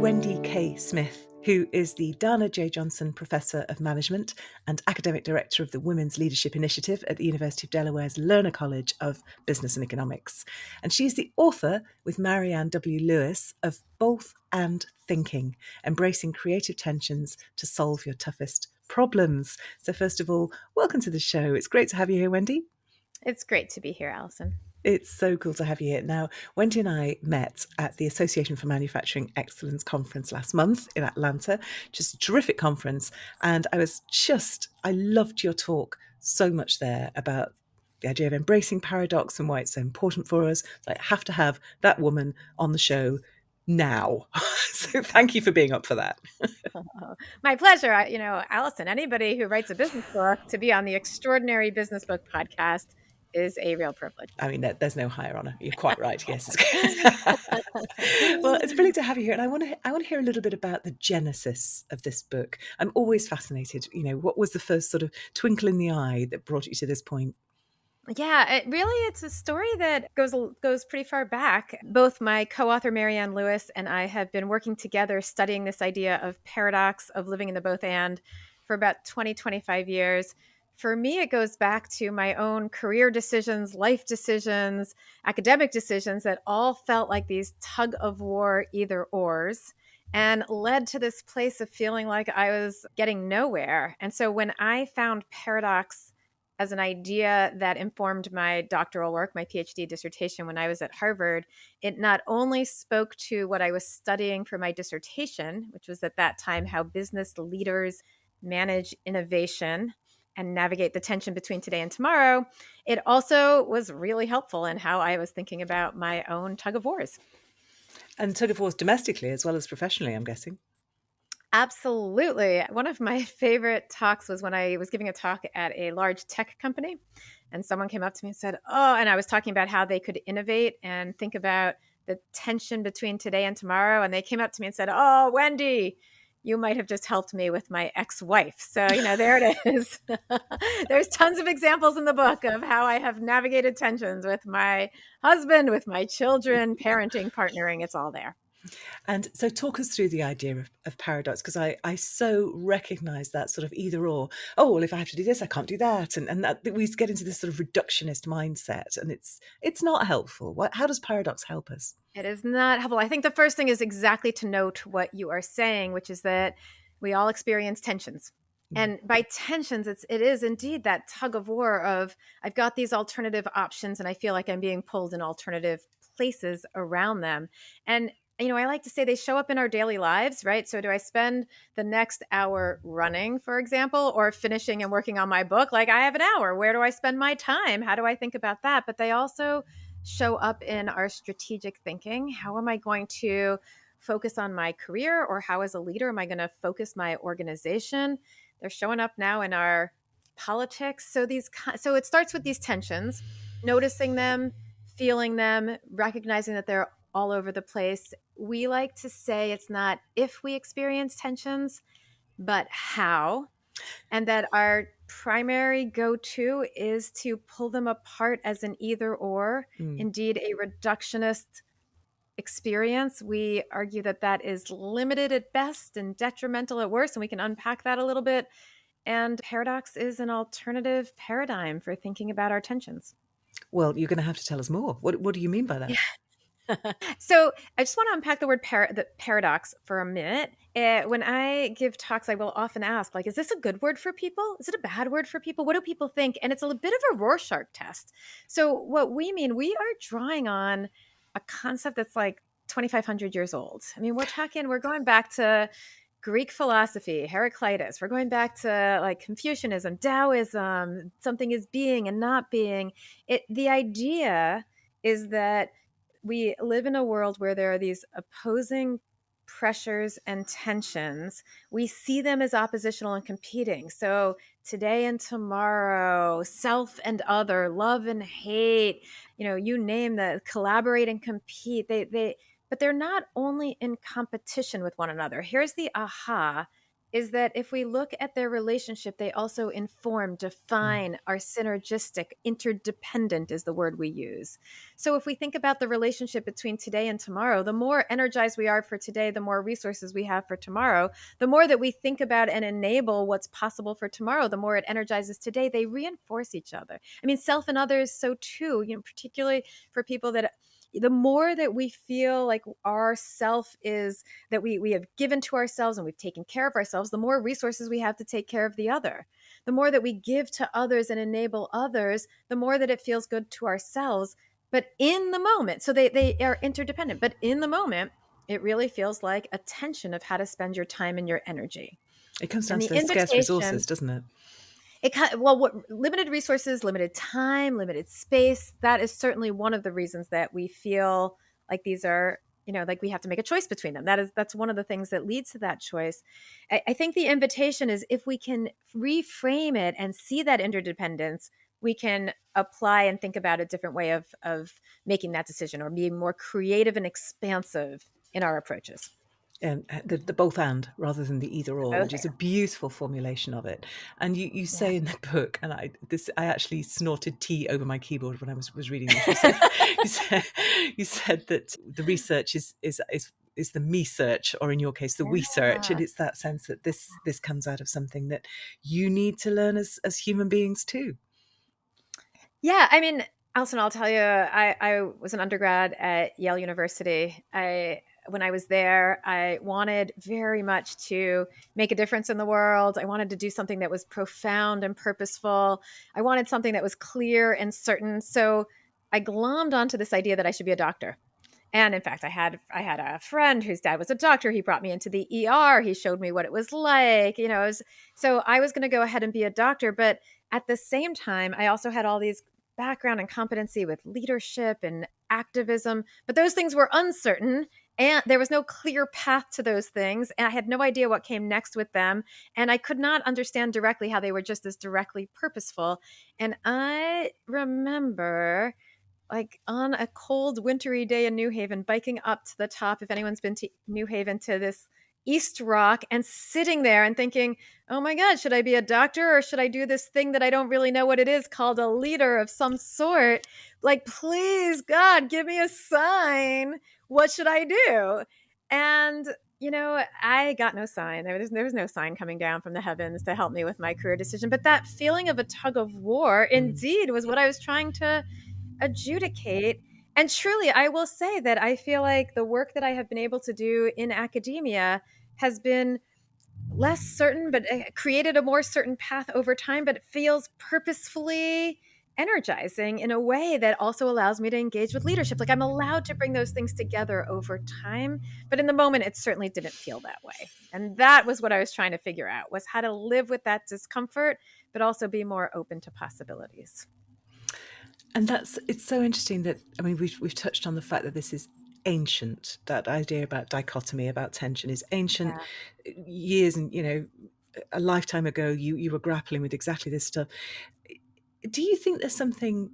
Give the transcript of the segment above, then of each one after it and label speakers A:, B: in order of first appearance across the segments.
A: Wendy K. Smith, who is the Dana J. Johnson Professor of Management and Academic Director of the Women's Leadership Initiative at the University of Delaware's Lerner College of Business and Economics. And she's the author, with Marianne W. Lewis, of Both and Thinking, Embracing Creative Tensions to Solve Your Toughest Problems. So first of all, welcome to the show. It's great to have you here, Wendy.
B: It's great to be here, Alison.
A: It's so cool to have you here. Now, Wendy and I met at the Association for Manufacturing Excellence conference last month in Atlanta. Just a terrific conference. And I loved your talk so much there about the idea of embracing paradox and why it's so important for us. I have to have that woman on the show now. So thank you for being up for that.
B: My pleasure. Alison, anybody who writes a business book to be on the Extraordinary Business Book podcast is a real privilege.
A: I mean, there's no higher honor. You're quite right. Yes. Well, it's brilliant to have you here, and I want to hear a little bit about the genesis of this book. I'm always fascinated. What was the first sort of twinkle in the eye that brought you to this point?
B: Yeah, it's a story that goes pretty far back. Both my co-author Marianne Lewis and I have been working together studying this idea of paradox of living in the both and for about 25 years. For me, it goes back to my own career decisions, life decisions, academic decisions that all felt like these tug of war either ors and led to this place of feeling like I was getting nowhere. And so when I found paradox as an idea that informed my doctoral work, my PhD dissertation when I was at Harvard, it not only spoke to what I was studying for my dissertation, which was at that time how business leaders manage innovation and navigate the tension between today and tomorrow, it also was really helpful in how I was thinking about my own tug of wars.
A: And tug of wars domestically as well as professionally, I'm guessing.
B: Absolutely. One of my favorite talks was when I was giving a talk at a large tech company, and someone came up to me and said, "Oh," and I was talking about how they could innovate and think about the tension between today and tomorrow. And they came up to me and said, "Oh, Wendy, you might have just helped me with my ex-wife." So, there it is. There's tons of examples in the book of how I have navigated tensions with my husband, with my children, parenting, partnering. It's all there.
A: And so talk us through the idea of paradox, because I so recognise that sort of either or. Oh, well, if I have to do this, I can't do that. And that we get into this sort of reductionist mindset, and it's not helpful. How does paradox help us?
B: It is not helpful. I think the first thing is exactly to note what you are saying, which is that we all experience tensions. And by tensions, it is indeed that tug of war of I've got these alternative options and I feel like I'm being pulled in alternative places around them. And I like to say they show up in our daily lives, right? So do I spend the next hour running, for example, or finishing and working on my book? Like I have an hour. Where do I spend my time? How do I think about that? But they also show up in our strategic thinking. How am I going to focus on my career, or how as a leader am I going to focus my organization? They're showing up now in our politics. So it starts with these tensions, noticing them, feeling them, recognizing that they're all over the place. We like to say it's not if we experience tensions, but how. And that our primary go-to is to pull them apart as an either or, indeed a reductionist experience. We argue that that is limited at best and detrimental at worst, and we can unpack that a little bit. And paradox is an alternative paradigm for thinking about our tensions.
A: Well, you're going to have to tell us more. What do you mean by that?
B: Yeah. So I just want to unpack the word the paradox for a minute. When I give talks, I will often ask, like, is this a good word for people? Is it a bad word for people? What do people think? And it's a bit of a Rorschach test. So what we mean, we are drawing on a concept that's like 2,500 years old. I mean, we're going back to Greek philosophy, Heraclitus. We're going back to like Confucianism, Taoism, something is being and not being. The idea is that we live in a world where there are these opposing pressures and tensions. We see them as oppositional and competing. So today and tomorrow, self and other, love and hate, you name the collaborate and compete. But they're not only in competition with one another. Here's the aha. is that if we look at their relationship, they also inform,
A: Mm.
B: define, are synergistic, interdependent is the word we use. So if we think about the relationship between today and tomorrow, the more energized we are for today, the more resources we have for tomorrow. The more that we think about and enable what's possible for tomorrow, the more it energizes today. They reinforce each other. I mean, self and others, so too, particularly for people that the more that we feel like our self is that we have given to ourselves and we've taken care of ourselves, the more resources we have to take care of the other. The more that we give to others and enable others, the more that it feels good to ourselves. But in the moment, so they are interdependent, but in the moment, it really feels like a tension of how to spend your time and your energy.
A: It comes down
B: And
A: to
B: the
A: those scarce
B: invitation,
A: resources, doesn't it?
B: well, what limited resources, limited time, limited space, that is certainly one of the reasons that we feel like these are, like we have to make a choice between them. That's one of the things that leads to that choice. I think the invitation is if we can reframe it and see that interdependence, we can apply and think about a different way of making that decision or being more creative and expansive in our approaches.
A: The both and rather than the either or,
B: Both
A: which is a
B: are.
A: beautiful formulation of it. And you
B: Yeah.
A: say in the book, and I actually snorted tea over my keyboard when I was reading this. You said you said that the research is the me search, or in your case, the we search,
B: Yeah.
A: and it's that sense that this comes out of something that you need to learn as human beings too.
B: Yeah, I mean, Alison, I'll tell you, I was an undergrad at Yale University. When I was there, I wanted very much to make a difference in the world. I wanted to do something that was profound and purposeful. I wanted something that was clear and certain. So I glommed onto this idea that I should be a doctor. And in fact, I had a friend whose dad was a doctor. He brought me into the ER. He showed me what it was like. So I was going to go ahead and be a doctor, but at the same time, I also had all these background and competency with leadership and activism, but those things were uncertain and there was no clear path to those things and I had no idea what came next with them and I could not understand directly how they were just as directly purposeful. And I remember like on a cold wintry day in New Haven, biking up to the top, if anyone's been to New Haven, to this East Rock and sitting there and thinking, oh my God, should I be a doctor or should I do this thing that I don't really know what it is called a leader of some sort? Like, please, God, give me a sign. What should I do? And I got no sign. There was no sign coming down from the heavens to help me with my career decision. But that feeling of a tug of war,
A: Mm.
B: indeed, was what I was trying to adjudicate. And truly, I will say that I feel like the work that I have been able to do in academia has been less certain, but created a more certain path over time, but it feels purposefully energizing in a way that also allows me to engage with leadership. Like I'm allowed to bring those things together over time, but in the moment, it certainly didn't feel that way. And that was what I was trying to figure out was how to live with that discomfort, but also be more open to possibilities.
A: And it's so interesting that, I mean, we've touched on the fact that this is ancient. That idea about dichotomy, about tension, is ancient.
B: Yeah.
A: Years and a lifetime ago, you were grappling with exactly this stuff. Do you think there's something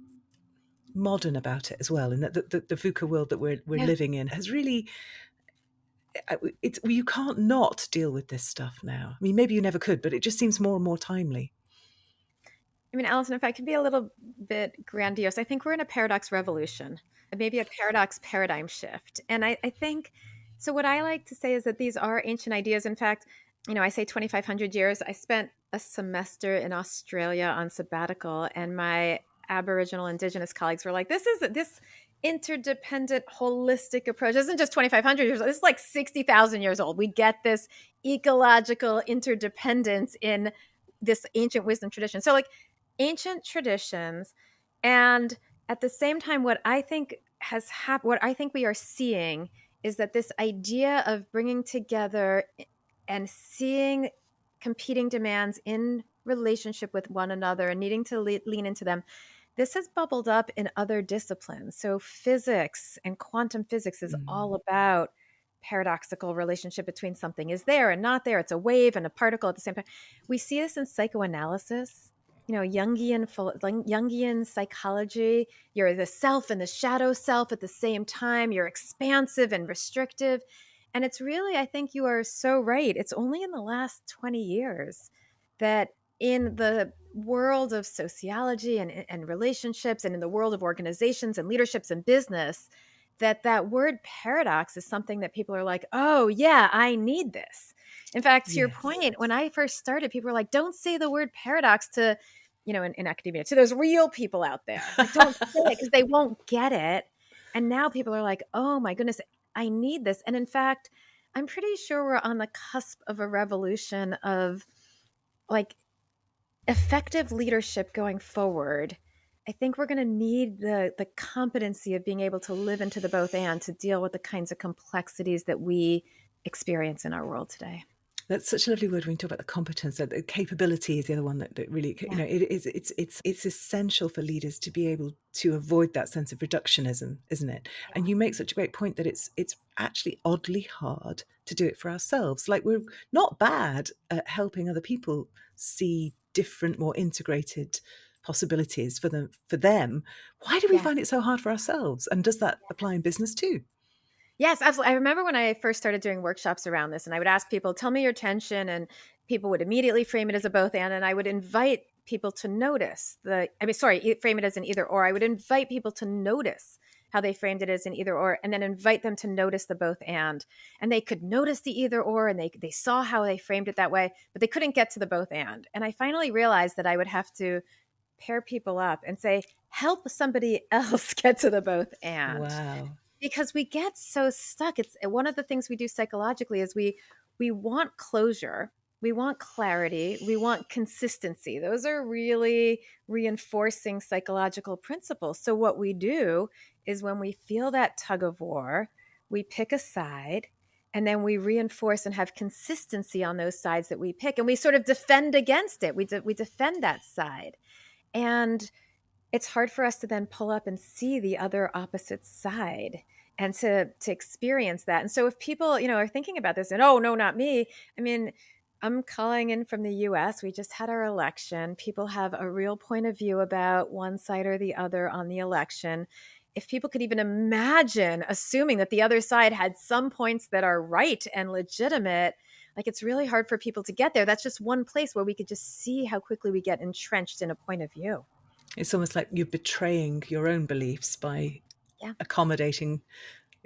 A: modern about it as well, in that the VUCA world that we're
B: Yeah.
A: living in has really, it's, you can't not deal with this stuff now. I mean, maybe you never could, but it just seems more and more timely.
B: I mean, Allison, if I could be a little bit grandiose, I think we're in a paradox revolution, maybe a paradox paradigm shift. And I think so. What I like to say is that these are ancient ideas. In fact, I say 2,500 years. I spent a semester in Australia on sabbatical, and my Aboriginal Indigenous colleagues were like, this interdependent, holistic approach isn't just 2,500 years old. This is like 60,000 years old. We get this ecological interdependence in this ancient wisdom tradition. So, like, ancient traditions and at the same time what I think has happened what I think we are seeing is that this idea of bringing together and seeing competing demands in relationship with one another and needing to lean into them, this has bubbled up in other disciplines. So physics and quantum physics is
A: Mm.
B: all about paradoxical relationship between something is there and not there. It's a wave and a particle at the same time. We see this in psychoanalysis, Jungian psychology. You're the self and the shadow self at the same time. You're expansive and restrictive. And it's really, I think you are so right. It's only in the last 20 years that in the world of sociology and relationships and in the world of organizations and leaderships and business, that that word paradox is something that people are like, oh, yeah, I need this. In fact, to your
A: Yes.
B: point, when I first started, people were like, don't say the word paradox to, in academia, to those real people out there. Like, don't say it because they won't get it. And now people are like, oh my goodness, I need this. And in fact, I'm pretty sure we're on the cusp of a revolution of like effective leadership going forward. I think we're going to need the competency of being able to live into the both and to deal with the kinds of complexities that we experience in our world today.
A: That's such a lovely word when you talk about the competence. The capability is the other one that really,
B: Yeah.
A: it's essential for leaders to be able to avoid that sense of reductionism, isn't it? And
B: Yeah.
A: you make such a great point that it's actually oddly hard to do it for ourselves. Like, we're not bad at helping other people see different, more integrated possibilities for them. Why do we
B: Yes.
A: find it so hard for ourselves? And does that apply in business too?
B: Yes, absolutely. I remember when I first started doing workshops around this, and I would ask people, tell me your tension, and people would immediately frame it as a both and I would invite people to notice frame it as an either or. I would invite people to notice how they framed it as an either or, and then invite them to notice the both and. And they could notice the either or, and they saw how they framed it that way, but they couldn't get to the both and. And I finally realized that I would have to pair people up and say, help somebody else get to the both and,
A: Wow.
B: because we get so stuck. It's one of the things we do psychologically is we want closure, we want clarity, we want consistency. Those are really reinforcing psychological principles. So what we do is when we feel that tug of war, we pick a side, and then we reinforce and have consistency on those sides that we pick, and we sort of defend against it. We defend that side. And it's hard for us to then pull up and see the other opposite side and to experience that. And so if people, are thinking about this and, oh no, not me. I mean, I'm calling in from the US. We just had our election. People have a real point of view about one side or the other on the election. If people could even imagine assuming that the other side had some points that are right and legitimate, like, it's really hard for people to get there. That's just one place where we could just see how quickly we get entrenched in a point of view.
A: It's almost like you're betraying your own beliefs by
B: Yeah.
A: accommodating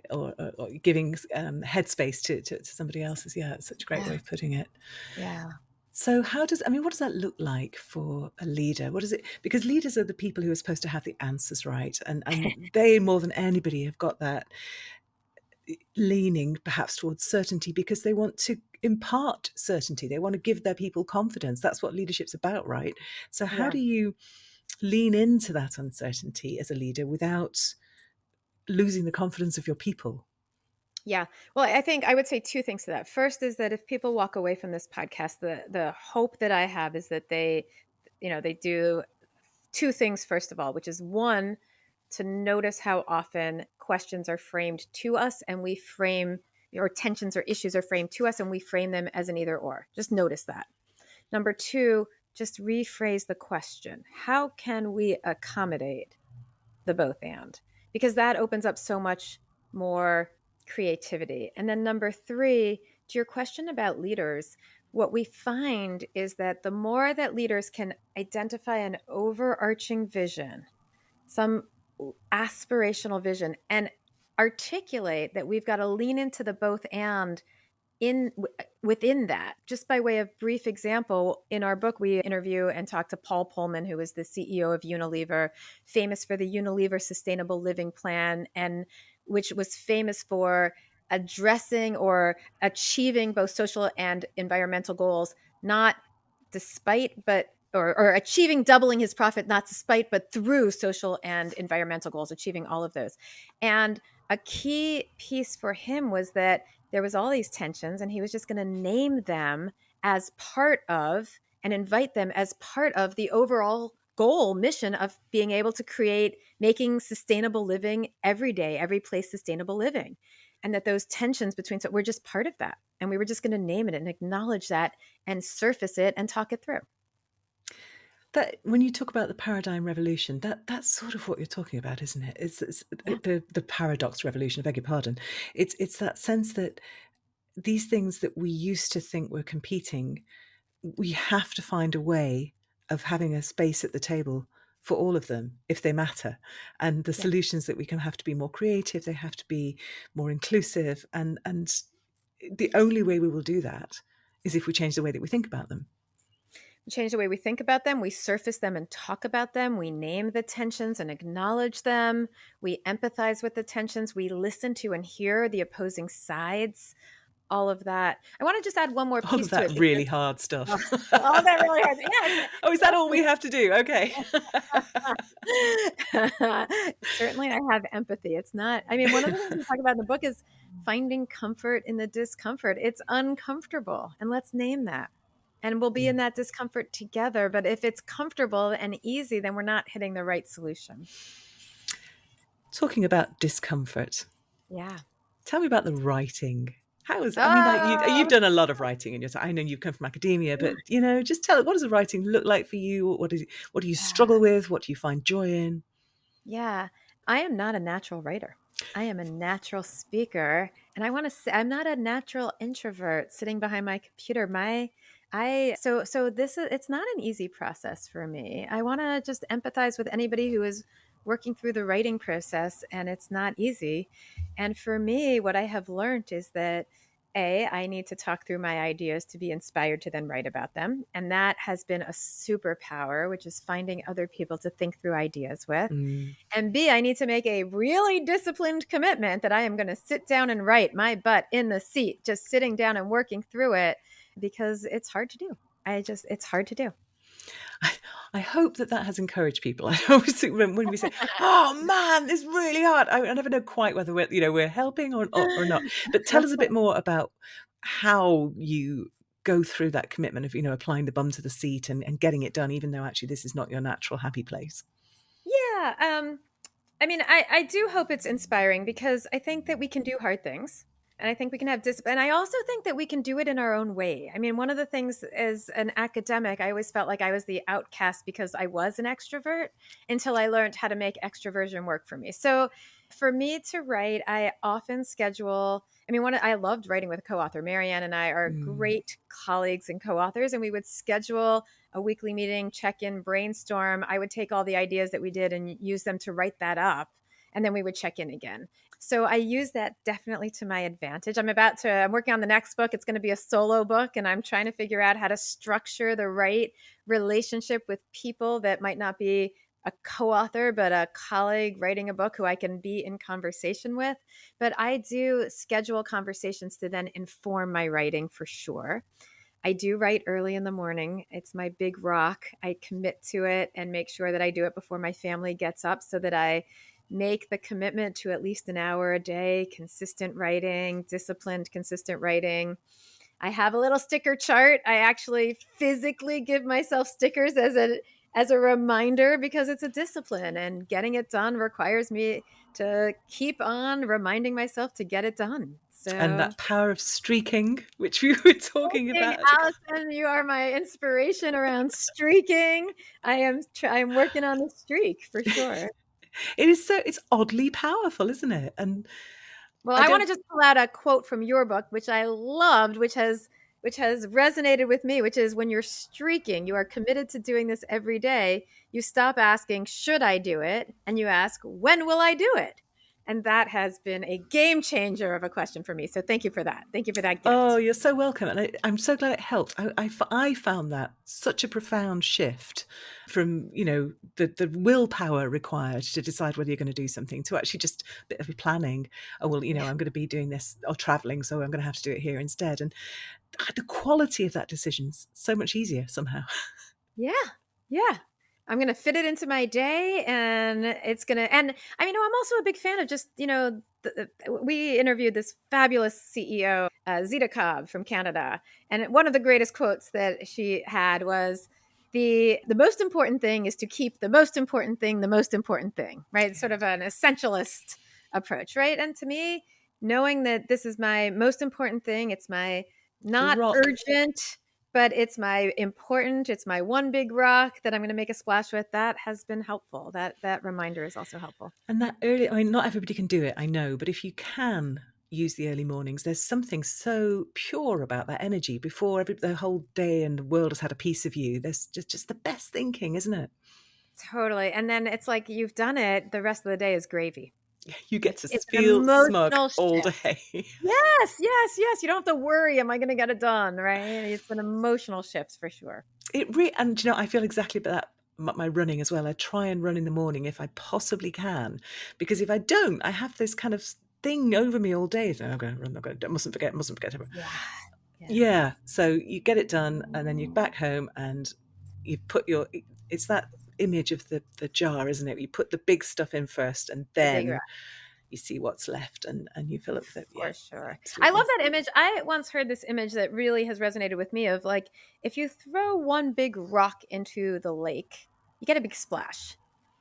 A: or giving headspace to somebody else's. Yeah, it's such a great
B: Yeah.
A: way of putting it.
B: Yeah.
A: So what does that look like for a leader? What is it? Because leaders are the people who are supposed to have the answers, right? And they, more than anybody, have got that leaning perhaps towards certainty because they want to impart certainty. They want to give their people confidence. That's what leadership's about, right? So how
B: Yeah.
A: do you lean into that uncertainty as a leader without losing the confidence of your people?
B: Yeah. Well, I think I would say two things to that. First is that if people walk away from this podcast, the hope that I have is that they do two things, first of all, which is one, to notice how often questions are framed to us and we frame, or tensions or issues are framed to us and we frame them as an either or. Just notice that. Number two, just rephrase the question. How can we accommodate the both and? Because that opens up so much more creativity. And then number three, to your question about leaders, what we find is that the more that leaders can identify an overarching vision, some aspirational vision, and articulate that we've got to lean into the both and within that. Just by way of brief example, in our book we interview and talk to Paul Pullman, who is the CEO of Unilever, famous for the Unilever Sustainable Living Plan, and which was famous for addressing or achieving both social and environmental goals, not despite but or achieving doubling his profit, not despite but through social and environmental goals, achieving all of those. And a key piece for him was that there was all these tensions and he was just going to name them as part of and invite them as part of the overall goal mission of being able to create making sustainable living every day, every place sustainable living. And that those tensions between, so we're just part of that, and we were just going to name it and acknowledge that and surface it and talk it through.
A: That when you talk about the paradigm revolution, that's sort of what you're talking about, isn't it? It's
B: Yeah.
A: the paradox revolution. I beg your pardon. It's that sense that these things that we used to think were competing, we have to find a way of having a space at the table for all of them if they matter. And the
B: Yeah.
A: solutions that we can have to be more creative, they have to be more inclusive. And the only way we will do that is if we change the way that we think about them.
B: We change the way we think about them. We surface them and talk about them. We name the tensions and acknowledge them. We empathize with the tensions. We listen to and hear the opposing sides. All of that. I want to just add one more
A: All
B: piece
A: of
B: to
A: that
B: it because
A: really hard
B: oh,
A: stuff.
B: all that really hard. Yeah,
A: Oh, is that all we have to do? Okay.
B: certainly I have empathy. It's not, I mean, one of the things we talk about in the book is finding comfort in the discomfort. It's uncomfortable, and let's name that. And we'll be
A: Yeah.
B: in that discomfort together. But if it's comfortable and easy, then we're not hitting the right solution.
A: Talking about discomfort,
B: Yeah.
A: tell me about the writing. How is, I mean, like you've
B: Oh,
A: done a lot of writing in your time. I know you've come from academia, but just tell, what does the writing look like for you? What do you
B: yeah.
A: struggle with? What do you find joy in?
B: Yeah. I am not a natural writer. I am a natural speaker. And I want to say I'm not a natural introvert sitting behind my computer. So this is it's not an easy process for me. I want to just empathize with anybody who is working through the writing process, and it's not easy. And for me, what I have learned is that I need to talk through my ideas to be inspired to then write about them. And that has been a superpower, which is finding other people to think through ideas with.
A: Mm.
B: And B, I need to make a really disciplined commitment that I am going to sit down and write my butt in the seat, just sitting down and working through it because it's hard to do. It's hard to do.
A: I, I hope that that has encouraged people. I always think when we say, "Oh man, it's really hard," I never know quite whether we're helping or not. But tell us a bit more about how you go through that commitment of applying the bum to the seat and getting it done, even though actually this is not your natural happy place.
B: Yeah. I mean, I do hope it's inspiring because I think that we can do hard things. And I think we can have discipline. And I also think that we can do it in our own way. I mean, one of the things as an academic, I always felt like I was the outcast because I was an extrovert until I learned how to make extroversion work for me. So for me to write, I often schedule. I mean, I loved writing with a co-author. Marianne and I are
A: Mm.
B: great colleagues and co-authors, and we would schedule a weekly meeting, check in, brainstorm. I would take all the ideas that we did and use them to write that up. And then we would check in again. So I use that definitely to my advantage. I'm working on the next book. It's going to be a solo book, and I'm trying to figure out how to structure the right relationship with people that might not be a co-author, but a colleague writing a book who I can be in conversation with. But I do schedule conversations to then inform my writing for sure. I do write early in the morning. It's my big rock. I commit to it and make sure that I do it before my family gets up so that I make the commitment to at least an hour a day, consistent writing, disciplined, consistent writing. I have a little sticker chart. I actually physically give myself stickers as a reminder because it's a discipline and getting it done requires me to keep on reminding myself to get it done.
A: And
B: So
A: that power of streaking, which we were talking
B: streaking,
A: about at the.
B: Allison, you are my inspiration around streaking. I'm working on the streak for sure.
A: It's oddly powerful, isn't it? And
B: Well,
A: I
B: I want to
A: don't.
B: just pull out a quote from your book, which I loved, which has resonated with me, which is when you're streaking, you are committed to doing this every day. You stop asking, should I do it? And you ask, when will I do it? And that has been a game changer of a question for me. So thank you for that. Thank you for that
A: Oh,
B: gift.
A: you're so welcome. And I'm so glad it helped. I found that such a profound shift from, the willpower required to decide whether you're going to do something to actually just a bit of planning. Oh, well,
B: Yeah.
A: I'm going to be doing this or traveling, so I'm going to have to do it here instead. And the quality of that decision's so much easier somehow.
B: Yeah. Yeah. I'm going to fit it into my day and it's going to, and I mean, I'm also a big fan of just, we interviewed this fabulous CEO, Zita Cobb from Canada. And one of the greatest quotes that she had was the most important thing is to keep the most important thing, the most important thing, right? It's sort of an essentialist approach, right? And to me, knowing that this is my most important thing, it's my
A: The
B: not
A: rock.
B: urgent, but it's my important, it's my one big rock that I'm going to make a splash with. That has been helpful. That reminder is also helpful.
A: And that early, I mean, not everybody can do it, I know, but if you can, use the early mornings. There's something so pure about that energy before the whole day and the world has had a piece of you. There's just the best thinking, isn't it?
B: Totally, and then it's like you've done it, the rest of the day is gravy.
A: You get to
B: It's an
A: feel smug
B: emotional
A: all
B: shift.
A: day.
B: Yes, yes, yes, you don't have to worry, "Am I gonna get it done?" Right? It's an emotional shift for sure.
A: And I feel exactly about that. My running as well. I try and run in the morning if I possibly can, because if I don't, I have this kind of thing over me all day. So I'm going to run. I'm going to, mustn't forget.
B: Yeah, yeah.
A: Yeah. So you get it done, and then you're back home, and you put your. It's that image of the jar, isn't it? You put the big stuff in first, and
B: The bigger
A: then you see what's left, and you fill it with it. Yeah,
B: For sure. I love
A: absolutely.
B: that image. I once heard this image that really has resonated with me of like, if you throw one big rock into the lake, you get a big splash.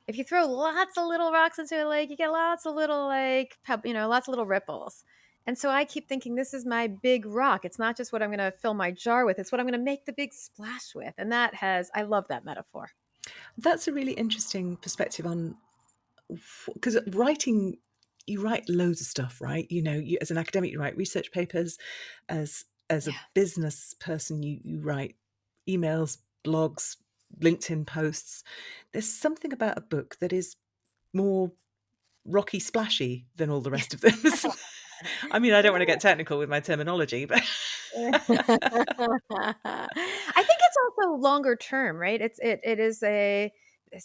B: If you throw lots of little rocks into a lake, you get lots of little like, lots of little ripples. And so I keep thinking this is my big rock. It's not just what I'm going to fill my jar with, it's what I'm going to make the big splash with. And I love that metaphor.
A: That's a really interesting perspective on, because writing, you write loads of stuff, right? You, as an academic, you write research papers. As a
B: Yeah.
A: business person, you write emails, blogs, LinkedIn posts. There's something about a book that is more rocky splashy than all the rest of them. I mean, I don't want to get technical with my terminology, but
B: I think it's also longer term, right? It is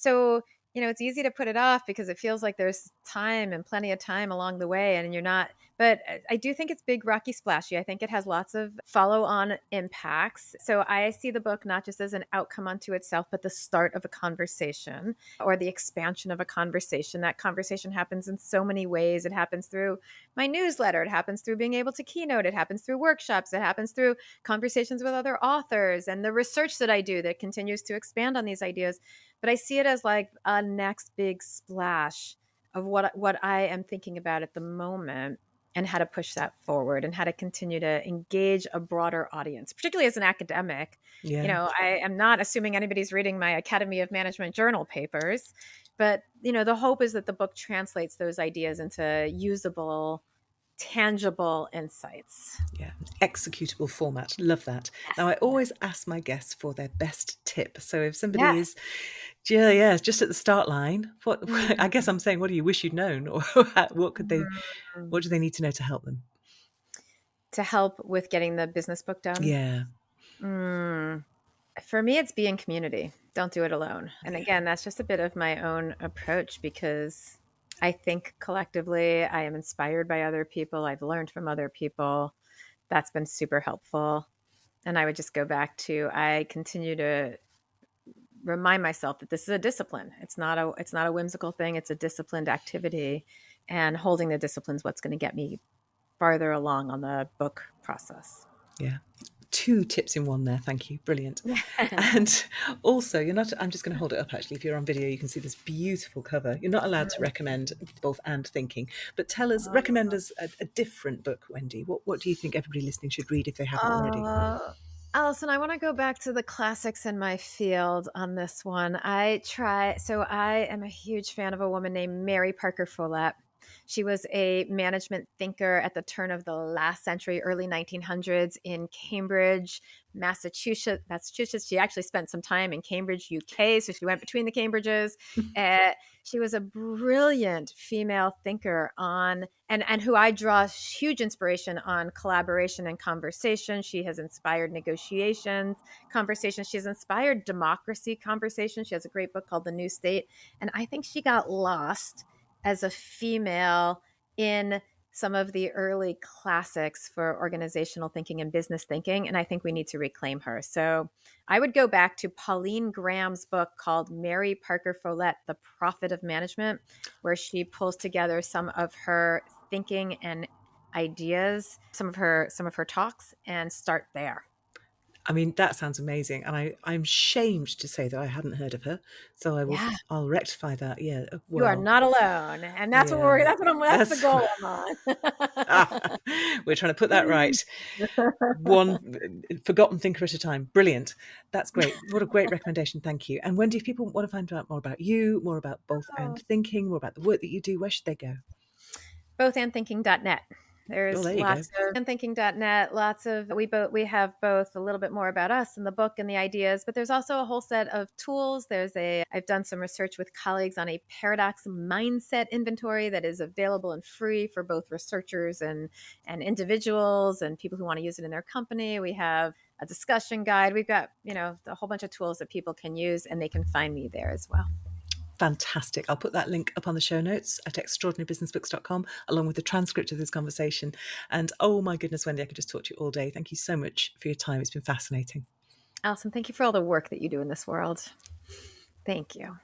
B: so it's easy to put it off because it feels like there's time and plenty of time along the way, and you're not. But I do think it's big, rocky, splashy. I think it has lots of follow-on impacts. So I see the book not just as an outcome unto itself, but the start of a conversation or the expansion of a conversation. That conversation happens in so many ways. It happens through my newsletter. It happens through being able to keynote. It happens through workshops. It happens through conversations with other authors and the research that I do that continues to expand on these ideas. But I see it as like a next big splash of what I am thinking about at the moment and how to push that forward and how to continue to engage a broader audience, particularly as an academic.
A: yeah.
B: I am not assuming anybody's reading my Academy of Management journal papers, but the hope is that the book translates those ideas into usable, tangible insights.
A: Yeah, executable format. Love that.
B: Yes.
A: Now, I
B: Yeah.
A: always ask my guests for their best tip. So if somebody
B: Yes.
A: is, yeah, just at the start line, what I guess
B: Mm.
A: I'm saying, what do you wish you'd known, or
B: Mm.
A: what do they need to know to help them?
B: To help with getting the business book done.
A: Yeah,
B: Mm. For me, it's be in community. Don't do it alone. And
A: yeah,
B: again, that's just a bit of my own approach because I think collectively I am inspired by other people. I've learned from other people. That's been super helpful. And I would just go back to I continue to remind myself that this is a discipline. It's not a whimsical thing. It's a disciplined activity. And holding the discipline is what's going to get me farther along on the book process.
A: yeah. Two tips in one there. Thank you. Brilliant. And also, you're not, I'm just going to hold it up actually. If you're on video, you can see this beautiful cover. You're not allowed to recommend both and thinking, but recommend us a different book, Wendy. What do you think everybody listening should read if they haven't already?
B: Allison, I want to go back to the classics in my field on this one. I am a huge fan of a woman named Mary Parker Follett. She was a management thinker at the turn of the last century, early 1900s in Cambridge, Massachusetts. Massachusetts. She actually spent some time in Cambridge, UK, so she went between the Cambridges. Uh, she was a brilliant female thinker and who I draw huge inspiration on collaboration and conversation. She has inspired negotiations, conversations. She has inspired democracy conversations. She has a great book called The New State. And I think she got lost as a female in some of the early classics for organizational thinking and business thinking. And I think we need to reclaim her. So I would go back to Pauline Graham's book called Mary Parker Follett, The Profit of Management, where she pulls together some of her thinking and ideas, some of her talks, and start there.
A: I mean, that sounds amazing, and I'm shamed to say that I hadn't heard of her, so
B: Yeah,
A: I'll rectify that. Yeah,
B: you are
A: well,
B: not alone, and that's what
A: yeah,
B: that's the
A: that's
B: goal I'm on.
A: we're trying to put that right. One forgotten thinker at a time. Brilliant. That's great. What a great recommendation. Thank you. And Wendy, if people want to find out more about you, more about both and thinking, more about the work that you do, where should they go?
B: Bothandthinking.net.
A: Well,
B: There's
A: there you go.
B: lots of thinking.net, lots of we have both a little bit more about us in the book and the ideas, but there's also a whole set of tools. I've done some research with colleagues on a paradox mindset inventory that is available and free for both researchers and individuals and people who want to use it in their company. We have a discussion guide. We've got, a whole bunch of tools that people can use, and they can find me there as well.
A: Fantastic. I'll put that link up on the show notes at extraordinarybusinessbooks.com, along with the transcript of this conversation. And oh my goodness, Wendy, I could just talk to you all day. Thank you so much for your time. It's been fascinating.
B: Alison, thank you for all the work that you do in this world. Thank you.